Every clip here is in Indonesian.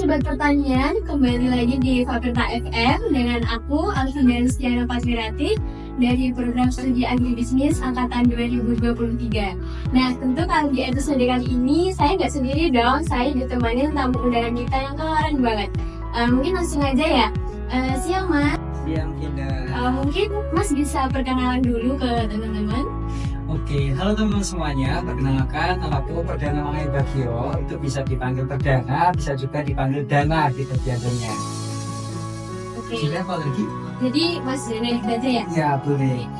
Sobat Pertanian, kembali lagi di Fakultas FM dengan aku, Alvin Stiana Patwirati dari program studi agribisnis angkatan 2023. Nah, tentu kalau di episode kali ini saya nggak sendiri dong, saya ditemani tamu undangan kita yang keren banget. Mungkin langsung aja ya. Siang Mas. Siang Indah. Mungkin Mas bisa perkenalan dulu ke teman-teman. Oke, halo teman-teman semuanya. Perkenalkan, namaku Perdana Mangai Bagio. Itu bisa dipanggil Perdana, bisa juga dipanggil Dana gitu biasanya. Oke. Sudah apa lagi? Jadi Mas Dana aja ya. Ya, boleh.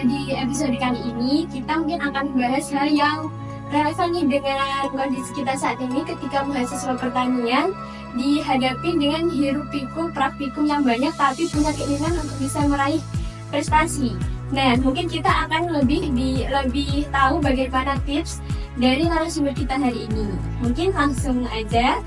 Di episode kali ini kita mungkin akan membahas hal yang relevan nih dengan kondisi kita saat ini ketika mahasiswa pertanian dihadapi dengan hiruk pikuk praktikum yang banyak tapi punya keinginan untuk bisa meraih prestasi. Nah, mungkin kita akan lebih tahu bagaimana tips dari narasumber kita hari ini. Mungkin langsung aja,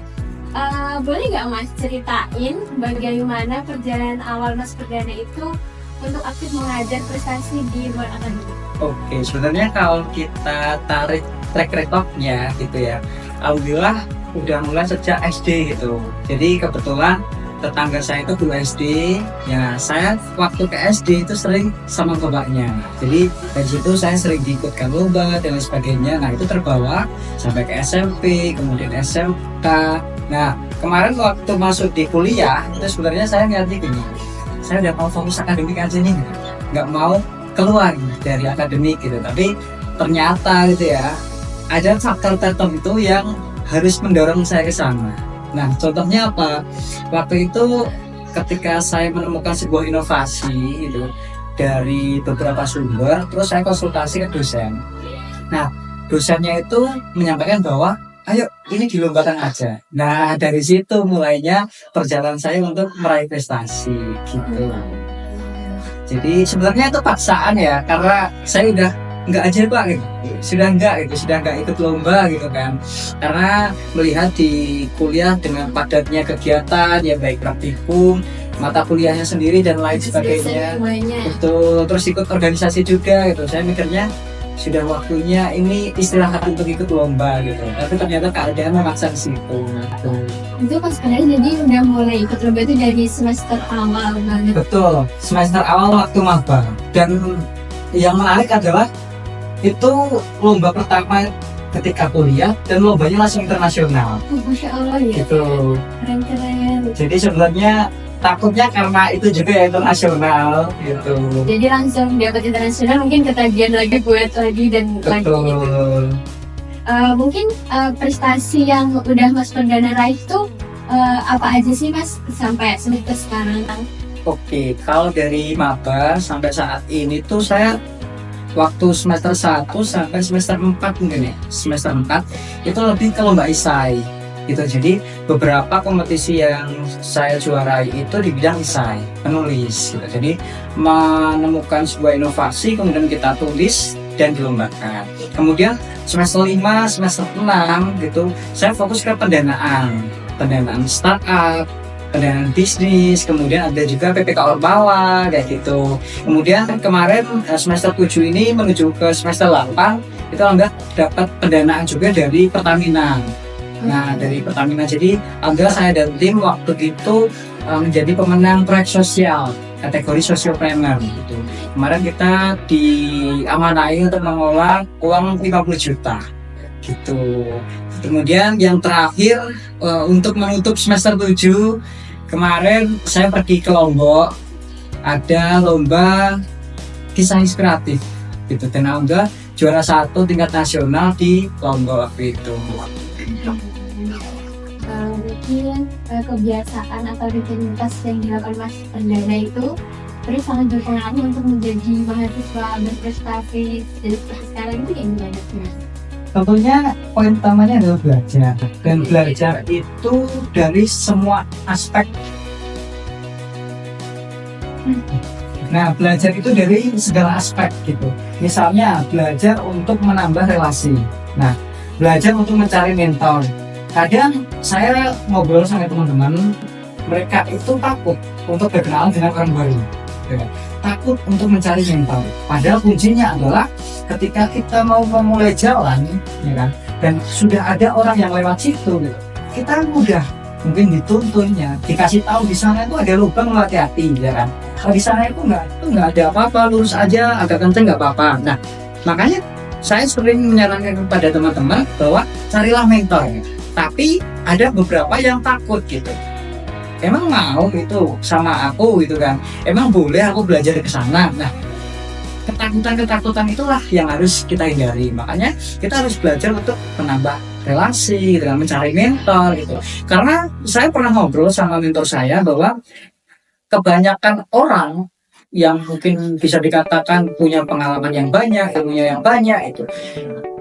boleh nggak Mas ceritain bagaimana perjalanan awal Mas Perdana itu untuk aktif mengajar prestasi di luar akademik? Oke, sebenarnya kalau kita tarik track record-nya gitu ya, alhamdulillah udah mulai sejak SD gitu. Jadi kebetulan tetangga saya itu guru SD, ya saya waktu ke SD itu sering sama bapaknya. Jadi dari situ saya sering diikutkan lomba dan lain sebagainya. Nah itu terbawa sampai ke SMP, kemudian SMK. Nah kemarin waktu masuk di kuliah itu sebenarnya saya niatnya gini, saya udah mau fokus akademik aja nih, nggak mau keluar dari akademik gitu. Tapi ternyata gitu ya, ada faktor tertentu yang harus mendorong saya ke sana. Nah, contohnya apa? Waktu itu ketika saya menemukan sebuah inovasi gitu dari beberapa sumber, terus saya konsultasi ke dosen. Nah, dosennya itu menyampaikan bahwa ayo ini dilombakan aja. Nah, dari situ mulainya perjalanan saya untuk meraih prestasi gitu. Jadi sebenarnya itu paksaan ya, karena saya udah nggak aja Pak gitu. sudah nggak ikut lomba gitu kan, karena melihat di kuliah dengan padatnya kegiatan ya, baik praktikum, mata kuliahnya sendiri dan lain sebagainya. Betul, terus ikut organisasi juga gitu. Saya mikirnya sudah waktunya ini istirahat untuk ikut lomba gitu, tapi ternyata keadaan memaksa ke situ gitu. Itu pas kalian jadi udah mulai ikut lomba itu dari semester awal banget? Betul, semester awal waktu maba. Dan yang menarik adalah itu lomba pertama ketika kuliah dan lombanya langsung internasional. Masya Allah ya. Gitu. Keren-keren. Jadi sebenarnya takutnya karena itu juga ya internasional gitu. Jadi langsung dapat internasional, mungkin ketagihan lagi buat lagi dan lagi. Betul. Mungkin prestasi yang udah Mas Perdana raih itu apa aja sih Mas sampai semester sekarang? Oke, kalau dari maba sampai saat ini tuh saya waktu semester 1 sampai semester 4 mungkin ya, semester 4 itu lebih ke lomba esai gitu. Jadi beberapa kompetisi yang saya juarai itu di bidang esai, penulis gitu. Jadi menemukan sebuah inovasi kemudian kita tulis dan dilombakan. Kemudian semester 5, semester 6 gitu saya fokus ke pendanaan startup, pendanaan bisnis, kemudian ada juga PPK Ormawa kayak gitu. Kemudian kemarin semester 7 ini menuju ke semester 8 itu alhamdulillah dapat pendanaan juga dari Pertamina. Nah dari Pertamina, jadi alhamdulillah saya dan tim waktu itu menjadi pemenang proyek sosial kategori sociopreneur gitu. Kemarin kita diamanai untuk mengolah uang 50 juta gitu. Kemudian yang terakhir untuk menutup semester 7 kemarin saya pergi ke Lombok, ada lomba kisah inspiratif gitu, dan alhamdulillah juara 1 tingkat nasional di Lombok waktu itu. Mungkin kebiasaan atau rutinitas yang dilakukan Mas Perdana itu terus sangat berpengaruh untuk menjadi mahasiswa berprestasi jadi seperti sekarang itu yang gimana sih? Tentunya poin utamanya adalah belajar, dan belajar itu dari semua aspek. Nah, belajar itu dari segala aspek gitu. Misalnya belajar untuk menambah relasi. Nah, belajar untuk mencari mentor. Kadang saya ngobrol sama teman-teman, mereka itu takut untuk berkenalan dengan orang baru. Ya, takut untuk mencari mentor. Padahal kuncinya adalah ketika kita mau memulai jalan, ya kan, dan sudah ada orang yang lewat situ, gitu, kita mudah mungkin dituntunnya, dikasih tahu di sana itu ada lubang, lo hati-hati ya kan. Kalau di sana itu nggak ada apa-apa, lurus aja, agak kenceng nggak apa-apa. Nah, makanya saya sering menyarankan kepada teman-teman bahwa carilah mentor. Tapi ada beberapa yang takut gitu. Emang mau itu sama aku gitu kan? Emang boleh aku belajar ke sana? Nah, ketakutan itulah yang harus kita hindari. Makanya kita harus belajar untuk menambah relasi dengan mencari mentor gitu. Karena saya pernah ngobrol sama mentor saya bahwa kebanyakan orang yang mungkin bisa dikatakan punya pengalaman yang banyak, ilmunya yang banyak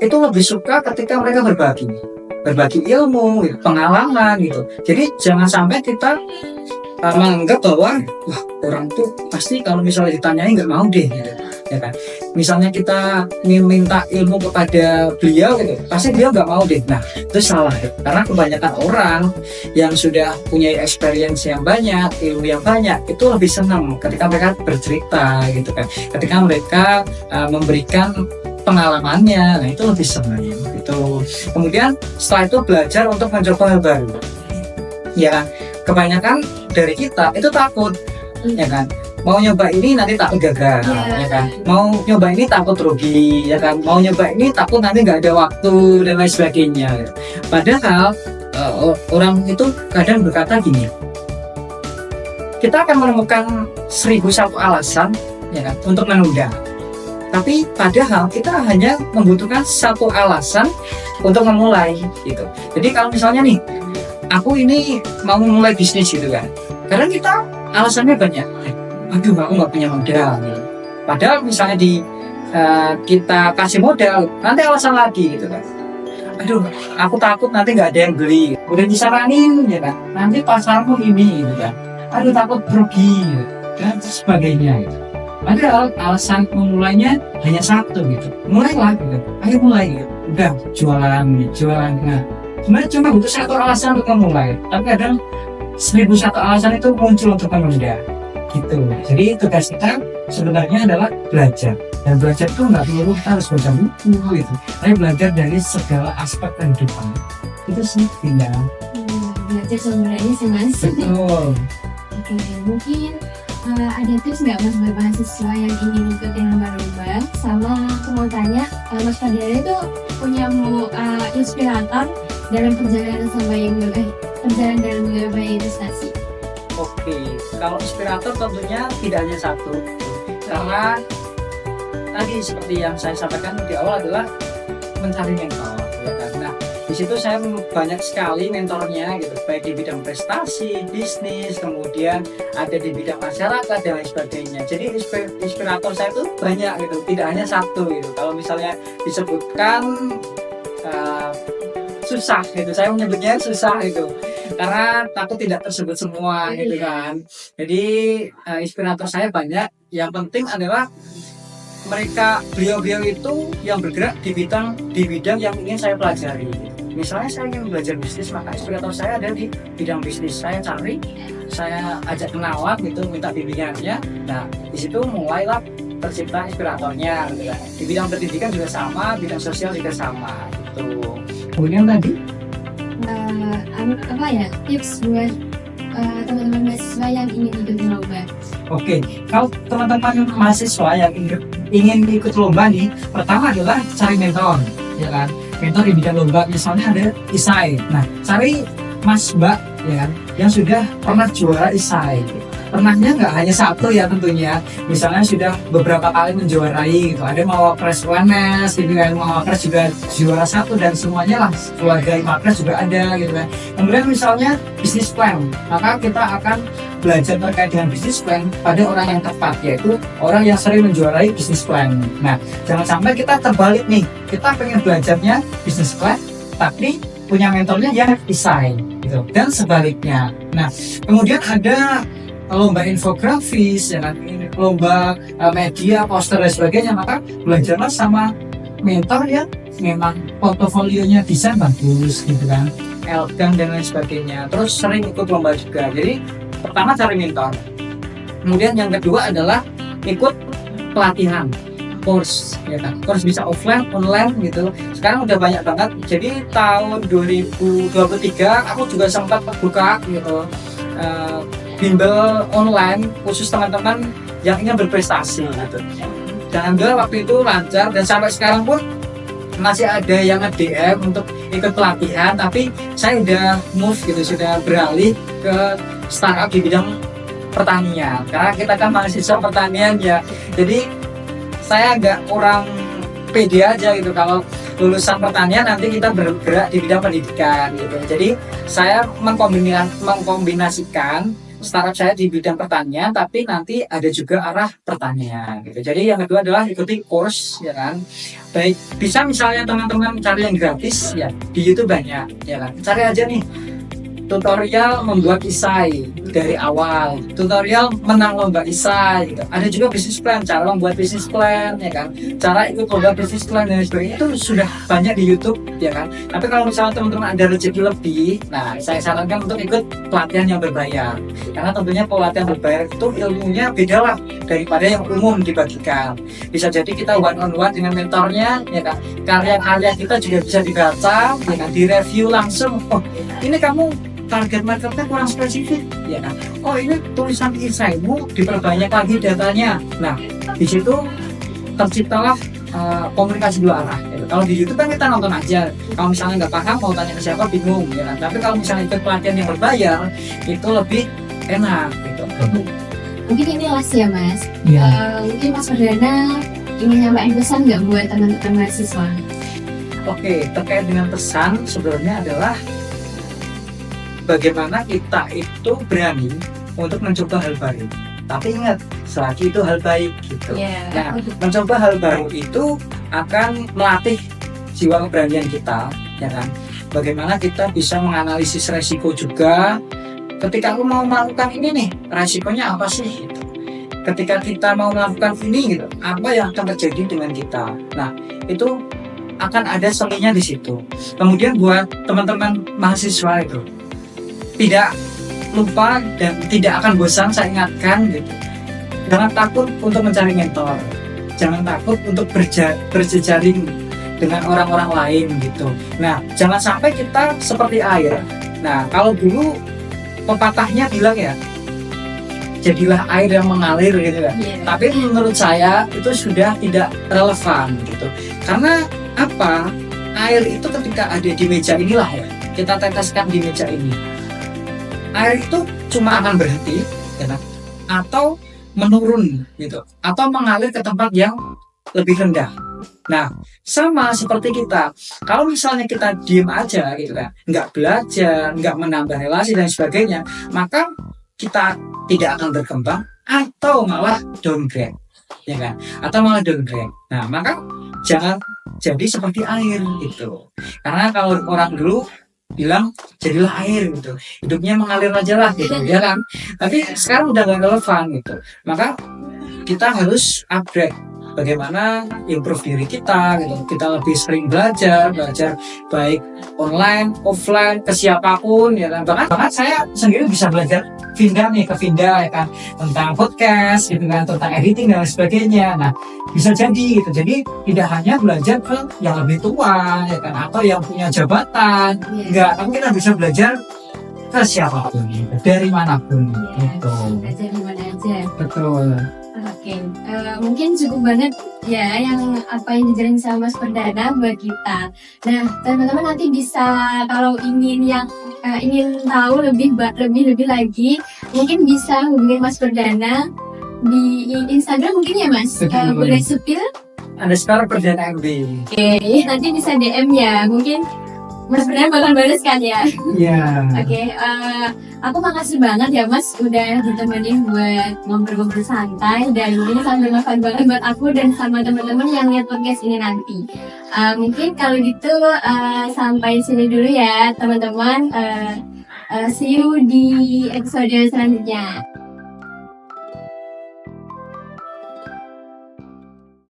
itu lebih suka ketika mereka berbagi ilmu, pengalaman gitu. Jadi jangan sampai kita menganggap bahwa wah, orang tuh pasti kalau misalnya ditanyain nggak mau deh gitu, ya kan. Misalnya kita ingin minta ilmu kepada beliau gitu, pasti beliau nggak mau deh. Nah, itu salah ya. Karena kebanyakan orang yang sudah punya experience yang banyak, ilmu yang banyak, itu lebih senang ketika mereka bercerita gitu kan. Ketika mereka memberikan pengalamannya, nah itu lebih senang gitu. Kemudian setelah itu belajar untuk mencoba hal baru, ya kan. Kebanyakan dari kita itu takut, ya kan. Mau nyoba ini nanti takut gagal, ya kan. Mau nyoba ini takut rugi, ya kan. Mau nyoba ini takut nanti nggak ada waktu dan lain sebagainya. Padahal orang itu kadang berkata gini, kita akan menemukan 1001 alasan, ya kan, untuk menunda. Tapi padahal kita hanya membutuhkan satu alasan untuk memulai gitu. Jadi kalau misalnya nih, aku ini mau mulai bisnis gitu kan, karena kita alasannya banyak. Aduh, aku nggak punya modal gitu. Padahal misalnya kita kasih modal, nanti alasan lagi gitu kan. Aduh, aku takut nanti nggak ada yang beli. Udah disaranin ya kan, nanti pasarmu ini gitu kan. Aduh, takut rugi gitu, dan sebagainya gitu. Padahal alasan memulainya hanya satu gitu. Mulailah gitu. Ayo mulai gitu. Udah jualan. Nah, sebenarnya cuma butuh satu alasan untuk memulai. Tapi kadang 1001 alasan itu muncul untuk menunda. Gitu. Jadi tugas kita sebenarnya adalah belajar. Dan belajar itu nggak perlu kita harus baca buku gitu. Tapi belajar dari segala aspek kehidupan. Itu sih tidak. Belajar sebenarnya sih Mas. Betul. Oke, mungkin ada tips nggak Mas buat mahasiswa yang ingin ikutin lomba-lomba? Sama aku mau tanya, Mas Fadila itu punya inspirator dalam perjalanan perjalanan dalam menggapai prestasi? Oke, kalau inspirator tentunya tidak hanya satu, karena tadi seperti yang saya sampaikan di awal adalah mencari mentor, ya kan. Nah, di situ saya banyak sekali mentornya gitu, baik di bidang prestasi, bisnis, kemudian ada di bidang masyarakat dan lain sebagainya. Jadi inspirator saya itu banyak gitu, tidak hanya satu gitu. Kalau misalnya disebutkan susah gitu, saya menyebutnya susah gitu, karena takut tidak tersebut semua gitu kan. Jadi inspirator saya banyak. Yang penting adalah beliau itu yang bergerak di bidang yang ingin saya pelajari. Misalnya saya ingin belajar bisnis, maka inspirator saya ada di bidang bisnis. Saya ajak kenalan gitu, minta bimbingannya. Nah, di situ mulailah tercipta inspiratornya gitu kan. Di bidang pendidikan juga sama, bidang sosial juga sama gitu. Kemudian tadi tips buat teman-teman mahasiswa yang ingin ikut lomba? Oke, kalau teman-teman mahasiswa yang ingin ikut lomba nih, pertama adalah cari mentor, ya kan? Mentor di bidang lomba, misalnya ada ISAI. Nah, cari Mas Mbak, ya kan, yang sudah pernah juara ISAI. Pernahnya nggak hanya satu ya tentunya, misalnya sudah beberapa kali menjuarai gitu. Ada Mawapres UNS, gitu kan, Mawapres juga juara satu dan semuanya lah, keluarga Mawapres juga ada gitu kan. Kemudian misalnya bisnis plan, maka kita akan belajar terkait dengan bisnis plan pada orang yang tepat, yaitu orang yang sering menjuarai bisnis plan. Nah, jangan sampai kita terbalik nih, kita pengen belajarnya bisnis plan, tapi punya mentornya yang ISAI gitu, dan sebaliknya. Nah, kemudian ada lomba infografis, ya kan, lomba media, poster dan sebagainya, maka belajarlah sama mentor yang memang portofolionya desain bagus gitu kan, elegan dan lain sebagainya. Terus sering ikut lomba juga. Jadi pertama cari mentor, kemudian yang kedua adalah ikut pelatihan. course ya kan, course bisa offline, online gitu. Sekarang udah banyak banget. Jadi tahun 2023 aku juga sempat buka gitu bimbel online khusus teman-teman yang ingin berprestasi gitu. Dan alhamdulillah waktu itu lancar, dan sampai sekarang pun masih ada yang nge-DM untuk ikut pelatihan, tapi saya udah move gitu, sudah beralih ke startup di bidang pertanian karena kita kan mahasiswa pertanian ya. Jadi saya agak kurang pede aja gitu kalau lulusan pertanian nanti kita bergerak di bidang pendidikan gitu. Jadi saya mengkombinasikan startup saya di bidang pertanian, tapi nanti ada juga arah pertanian gitu. Jadi yang kedua adalah ikuti course ya kan. Baik, bisa misalnya teman-teman cari yang gratis ya, di YouTube banyak ya kan. Cari aja nih tutorial membuat isai dari awal, tutorial menang lomba isai gitu. Ada juga bisnis plan, cara membuat bisnis plan ya kan, cara ikut lomba bisnis plan dan sebagainya, itu sudah banyak di YouTube ya kan. Tapi kalau misalnya teman-teman ada rezeki lebih, nah saya sarankan untuk ikut pelatihan yang berbayar, karena tentunya pelatihan berbayar itu ilmunya beda lah daripada yang umum dibagikan. Bisa jadi kita one on one dengan mentornya ya kan, karya-karya kita juga bisa dibaca ya kan, direview langsung. Oh ini kamu target marketnya kurang spesifik ya kan, oh ini tulisan isaimu diperbanyak lagi datanya. Nah di situ terciptalah komunikasi dua arah gitu. Kalau di YouTube kan kita nonton aja, kalau misalnya nggak paham mau tanya ke siapa bingung ya kan. Tapi kalau misalnya ikut pelatihan yang berbayar itu lebih enak gitu. Mungkin ini last ya Mas. Ya. Mungkin Mas Perdana ingin nyampein pesan nggak buat teman-teman mahasiswa? Oke, terkait dengan pesan sebenarnya adalah bagaimana kita itu berani untuk mencoba hal baru. Tapi ingat, selagi itu hal baik gitu. Nah, mencoba hal baru itu akan melatih jiwa keberanian kita, ya kan? Bagaimana kita bisa menganalisis resiko juga. Ketika aku mau melakukan ini nih, resikonya apa sih? Gitu. Ketika kita mau melakukan ini, gitu, apa yang akan terjadi dengan kita? Nah, itu akan ada seninya di situ. Kemudian buat teman-teman mahasiswa itu, tidak lupa dan tidak akan bosan saya ingatkan gitu. Jangan takut untuk mencari mentor, jangan takut untuk berjejaring dengan orang-orang lain gitu. Nah jangan sampai kita seperti air. Nah kalau dulu pepatahnya bilang ya, jadilah air yang mengalir gitu ya. Tapi menurut saya itu sudah tidak relevan gitu. Karena apa? Air itu ketika ada di meja inilah ya, kita teteskan di meja ini, air itu cuma akan berhenti ya, atau menurun gitu, atau mengalir ke tempat yang lebih rendah. Nah sama seperti kita, kalau misalnya kita diem aja gitu kan, nggak belajar, nggak menambah relasi dan sebagainya, maka kita tidak akan berkembang atau malah downgrade ya kan, atau malah downgrade. Nah maka jangan jadi seperti air gitu, karena kalau orang dulu bilang jadilah air gitu, hidupnya mengalir aja lah gitu ya kan. Tapi sekarang udah gak relevan gitu, maka kita harus upgrade bagaimana improve diri kita gitu. Kita lebih sering belajar baik online, offline, ke siapapun ya kan. Bahkan saya sendiri bisa belajar ke Vinda ya kan, tentang podcast gitu kan, tentang editing dan sebagainya. Nah bisa jadi gitu, jadi tidak hanya belajar ke yang lebih tua ya kan, atau yang punya jabatan, enggak, tapi kita bisa belajar ke siapapun gitu, dari manapun gitu. Belajar di mana aja. Betul. Oke, mungkin cukup banget ya yang apa yang dijarin sama Mas Perdana buat kita. Nah, teman-teman nanti bisa kalau ingin tahu lebih lagi, mungkin bisa hubungi Mas Perdana di Instagram mungkin ya Mas. Boleh sepil? Underscore Perdana MB. Oke, nanti bisa DM ya. Mungkin Mas Perdana bakal balas kan ya? Iya. Oke, aku makasih banget ya Mas udah ditemenin buat ngobrol-ngobrol santai, dan ini sangat bermanfaat banget buat aku dan sama teman-teman yang lihat podcast ini nanti. Mungkin kalau gitu sampai sini dulu ya teman-teman. See you di episode selanjutnya.